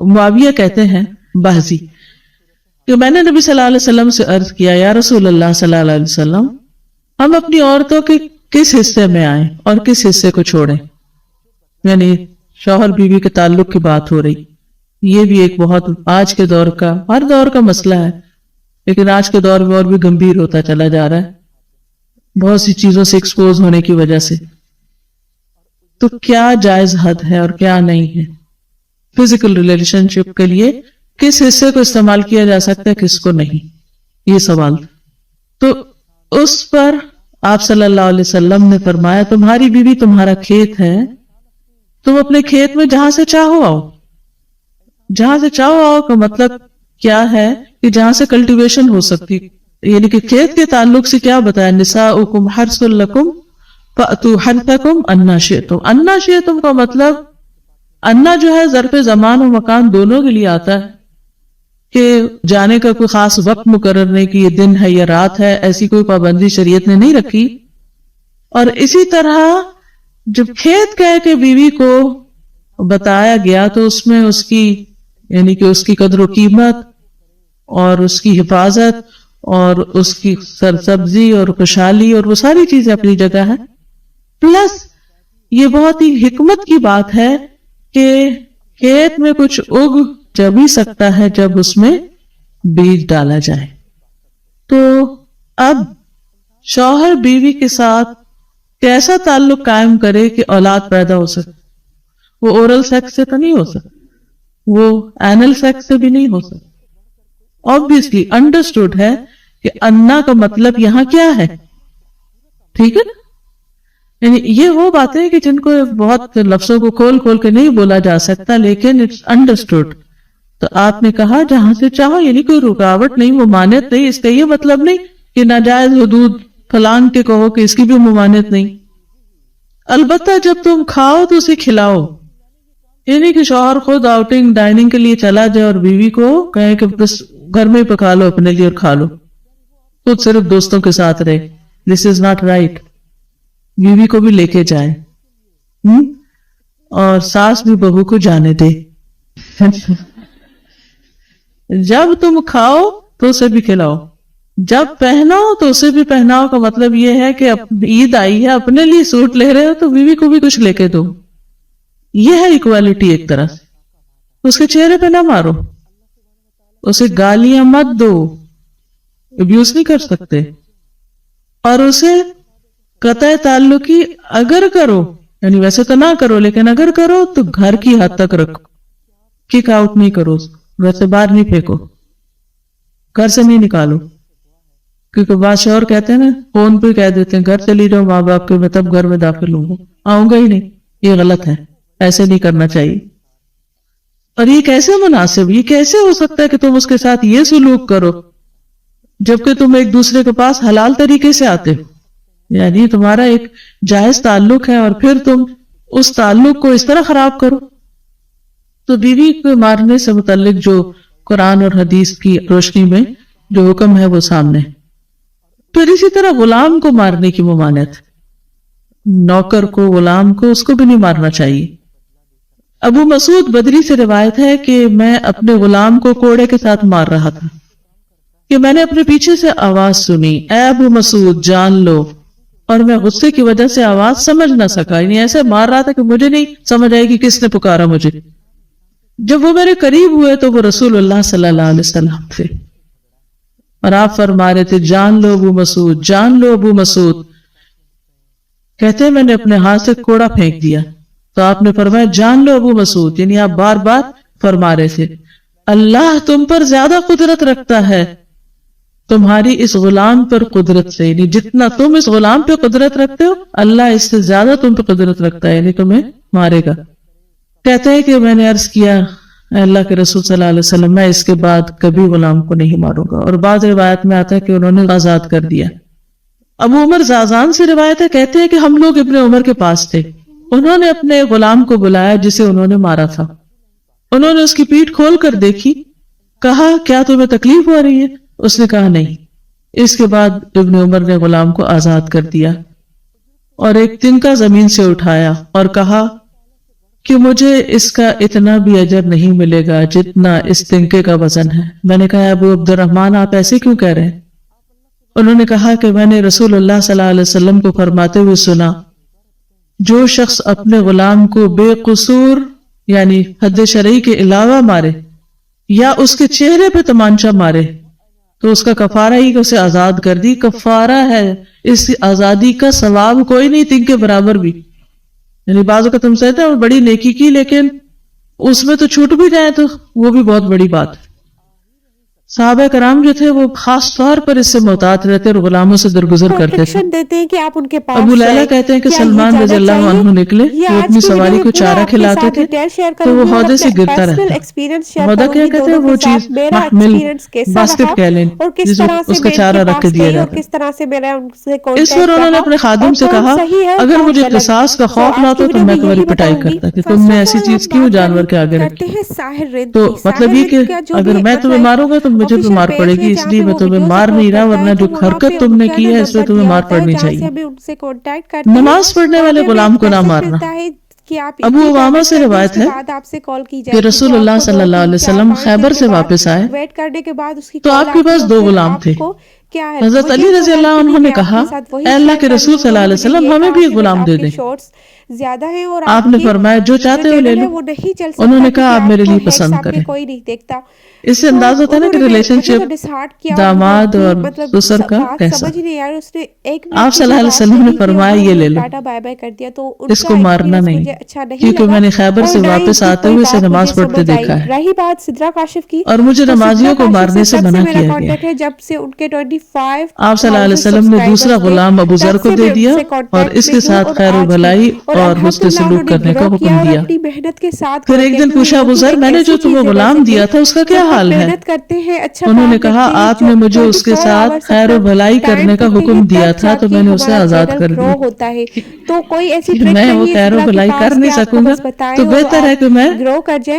معاویہ کہتے ہیں بہزی کہ میں نے نبی صلی اللہ علیہ وسلم سے عرض کیا یا رسول اللہ صلی اللہ علیہ وسلم ہم اپنی عورتوں کے کس حصے میں آئیں اور کس حصے کو چھوڑیں؟ یعنی شوہر بیوی کے تعلق کی بات ہو رہی. یہ بھی ایک بہت آج کے دور کا ہر دور کا مسئلہ ہے لیکن آج کے دور میں اور بھی گمبھیر ہوتا چلا جا رہا ہے بہت سی چیزوں سے ایکسپوز ہونے کی وجہ سے. تو کیا جائز حد ہے اور کیا نہیں ہے؟ فزیکل ریلیشن شپ کے لیے کس حصے کو استعمال کیا جا سکتا ہے کس کو نہیں، یہ سوال. تو اس پر آپ صلی اللہ علیہ وسلم نے فرمایا تمہاری بیوی تمہارا کھیت ہے، تم اپنے کھیت میں جہاں سے چاہو آؤ. جہاں سے چاہو آؤ کا مطلب کیا ہے کہ جہاں سے کلٹیویشن ہو سکتی، یعنی کہ کھیت کے تعلق سے کیا بتایا نساؤکم حرث لکم فأتوا حرثکم انا شئتم. انا شئتم کا مطلب انا جو ہے ظرف زمان و مکان دونوں کے لیے آتا ہے کہ جانے کا کوئی خاص وقت مقرر نہیں کہ یہ دن ہے یا رات ہے، ایسی کوئی پابندی شریعت نے نہیں رکھی. اور اسی طرح جب کھیت کہہ کے بیوی کو بتایا گیا تو اس میں اس کی یعنی کہ اس کی قدر و قیمت اور اس کی حفاظت اور اس کی سرسبزی اور خوشحالی اور وہ ساری چیزیں اپنی جگہ ہے. پلس یہ بہت ہی حکمت کی بات ہے کہ کھیت میں کچھ اگ جب ہی سکتا ہے جب اس میں بیج ڈالا جائے. تو اب شوہر بیوی کے ساتھ کیسا تعلق قائم کرے کہ اولاد پیدا ہو سکے؟ وہ اورل سیکس سے تو نہیں ہو سکتا، وہ اینل سیکس سے بھی نہیں ہو سکتا. obviously understood ہے کہ انا کا مطلب یہاں کیا ہے، ٹھیک ہے نا؟ یعنی یہ وہ باتیں کہ جن کو بہت لفظوں کو کھول کھول کے نہیں بولا جا سکتا لیکن اٹس انڈرسٹوڈ. تو آپ نے کہا جہاں سے چاہو، یعنی کوئی رکاوٹ نہیں، ممانعت نہیں. اس کا یہ مطلب نہیں کہ ناجائز حدود فلان کے کہو کہ اس کی بھی ممانعت نہیں. البتہ جب تم کھاؤ تو اسے کھلاؤ، یعنی کہ شوہر خود آؤٹنگ ڈائننگ کے لیے چلا جائے اور بیوی کو کہے کہ بس گھر میں ہی پکا لو اپنے لیے اور کھا لو، خود صرف دوستوں کے ساتھ رہے. دس از ناٹ رائٹ. بیوی کو بھی لے کے جائے اور ساس بھی بہو کو جانے دے. جب تم کھاؤ تو اسے بھی کھلاؤ، جب پہناؤ تو اسے بھی پہناؤ. کا مطلب یہ ہے کہ عید آئی ہے اپنے لیے سوٹ لے رہے ہو تو بیوی کو بھی کچھ لے کے دو. یہ ہے ایکوالٹی ایک طرح سے. اس کے چہرے پہ نہ مارو، اسے گالیاں مت دو، ابیوز نہیں کر سکتے. اور اسے قطع تعلقی اگر کرو، یعنی ویسے تو نہ کرو لیکن اگر کرو تو گھر کی حد تک رکھو، کک آؤٹ نہیں کرو، ویسے باہر نہیں پھینکو، گھر سے نہیں نکالو. کیونکہ بعض شوہر کہتے ہیں نا فون پہ کہہ دیتے ہیں گھر چلی جاؤ ماں باپ کے، میں تب گھر میں داخل ہوں گا، آؤں گا ہی نہیں. یہ غلط ہے، ایسے نہیں کرنا چاہیے. اور یہ کیسے مناسب، یہ کیسے ہو سکتا ہے کہ تم اس کے ساتھ یہ سلوک کرو جبکہ تم ایک دوسرے کے پاس حلال طریقے سے آتے ہو؟ یعنی تمہارا ایک جائز تعلق ہے اور پھر تم اس تعلق کو اس طرح خراب کرو. تو بیوی کو مارنے سے متعلق جو قرآن اور حدیث کی روشنی میں جو حکم ہے وہ سامنے. پھر اسی طرح غلام کو مارنے کی ممانعت، نوکر کو، غلام کو، اس کو بھی نہیں مارنا چاہیے. ابو مسعود بدری سے روایت ہے کہ میں اپنے غلام کو کوڑے کے ساتھ مار رہا تھا کہ میں نے اپنے پیچھے سے آواز سنی، اے ابو مسعود جان لو. اور میں غصے کی وجہ سے آواز سمجھ نہ سکا، یعنی ایسے مار رہا تھا کہ مجھے نہیں سمجھ آئی کہ کس نے پکارا مجھے. جب وہ میرے قریب ہوئے تو وہ رسول اللہ صلی اللہ علیہ وسلم تھے اور آپ فرما رہے تھے جان لو ابو مسعود، جان لو ابو مسعود. کہتے ہیں میں نے اپنے ہاتھ سے کوڑا پھینک دیا تو آپ نے فرمایا جان لو ابو مسعود، یعنی آپ بار بار فرما رہے تھے اللہ تم پر زیادہ قدرت رکھتا ہے تمہاری اس غلام پر قدرت سے، یعنی جتنا تم اس غلام پہ قدرت رکھتے ہو اللہ اس سے زیادہ تم پہ قدرت رکھتا ہے، یعنی تمہیں مارے گا. کہتے ہیں کہ میں نے عرض کیا اے اللہ کے رسول صلی اللہ علیہ وسلم میں اس کے بعد کبھی غلام کو نہیں ماروں گا. اور بعض روایت میں آتا ہے کہ انہوں نے آزاد کر دیا. ابو عمر زازان سے روایت ہے، کہتے ہیں کہ ہم لوگ ابن عمر کے پاس تھے، انہوں نے اپنے غلام کو بلایا جسے انہوں نے مارا تھا. انہوں نے اس کی پیٹھ کھول کر دیکھی، کہا کیا تمہیں تکلیف ہو رہی ہے؟ اس نے کہا نہیں. اس کے بعد ابن عمر نے غلام کو آزاد کر دیا اور ایک تنکا زمین سے اٹھایا اور کہا کہ مجھے اس کا اتنا بھی اجر نہیں ملے گا جتنا اس تنکے کا وزن ہے. میں نے کہا ابو عبد الرحمن آپ ایسے کیوں کہہ رہے ہیں؟ انہوں نے کہا کہ میں نے رسول اللہ صلی اللہ علیہ وسلم کو فرماتے ہوئے سنا جو شخص اپنے غلام کو بے قصور یعنی حد شرعی کے علاوہ مارے یا اس کے چہرے پہ تمانچہ مارے تو اس کا کفارہ ہی کہ اسے آزاد کر دی. کفارہ ہے، اس آزادی کا ثواب کوئی نہیں تنگ کے برابر بھی. یعنی بعض کا تم کہتے ہیں بڑی نیکی کی لیکن اس میں تو چھوٹ بھی جائے تو وہ بھی بہت بڑی بات. صحابہ کرام جو تھے وہ خاص طور پر اس سے محتاط رہتے اور غلاموں سے درگزر کرتے تھے. دیتے ہیں کہ آپ ان کے پاس ابو لیلہ کہتے ہیں کہ سلمان رضی اللہ عنہ نکلے وہ اپنی سواری کو چارہ کھلاتے تھے تو وہ ہودے سے گرتا رہتا. ہودہ کیا کہتے ہیں؟ وہ چیز محمل باسکٹ کہہ لیں جس میں اس کا چارہ رکھ کے دیا جاتا. اس پر انہوں نے اپنے خادم سے کہا اگر مجھے قصاص کا خوف نہ تو میں تمہاری پٹائی کرتا کہ تم نے ایسی چیز کیوں جانور کے آگے رکھی. تو مطلب یہ کہ اگر میں تمہیں ماروں گا تو مجھے بھی مار پڑے گی، اس لیے میں تمہیں مار نہیں رہا ورنہ جو حرکت تم نے کی ہے اس میں تمہیں مار پڑنی چاہیے. نماز پڑھنے والے غلام کو نہ مارنا. ابو امامہ سے روایت ہے کہ رسول اللہ صلی اللہ علیہ وسلم خیبر سے واپس آئے تو آپ کے پاس 2 غلام تھے. حضرت علی رضی اللہ عنہ نے کہا اے اللہ کے رسول صلی اللہ علیہ وسلم ہمیں بھی ایک غلام دے دیں. آپ نے فرمایا جو چاہتے ہو لے لو. انہوں نے کہا آپ میرے لیے پسند کریں. اس سے انداز ہوتا ہے نا کہ ریلیشن شپ داماد اور سسر کا کیسا. آپ صلی اللہ علیہ وسلم نے فرمایا یہ لے لو، اس کو مارنا نہیں کیونکہ میں نے خیبر سے واپس آتے ہوئے اسے نماز پڑھتے دیکھا ہے رہی بات صدرہ کاشف کی اور مجھے نمازیوں کو مارنے سے منع کیا گیا. جب سے ان کے 25 آپ صلی اللہ علیہ وسلم نے دوسرا غلام ابو ذر کو دے دیا اور اس کے ساتھ خیر و بھلائی اور حسن سلوک کرنے کا حکم دیا. پھر ایک دن پوچھا ابو ذر میں نے جو تمہیں غلام دیا تھا اس کا کیا حال ہے؟ انہوں نے کہا آپ نے مجھے اس کے ساتھ خیر و بھلائی کرنے کا حکم دیا تھا تو میں نے اسے آزاد کر دیا. تو کوئی ایسی میں وہ خیر و بھلائی کر نہیں سکوں گا تو بہتر ہے کہ میں گرو کر جائے.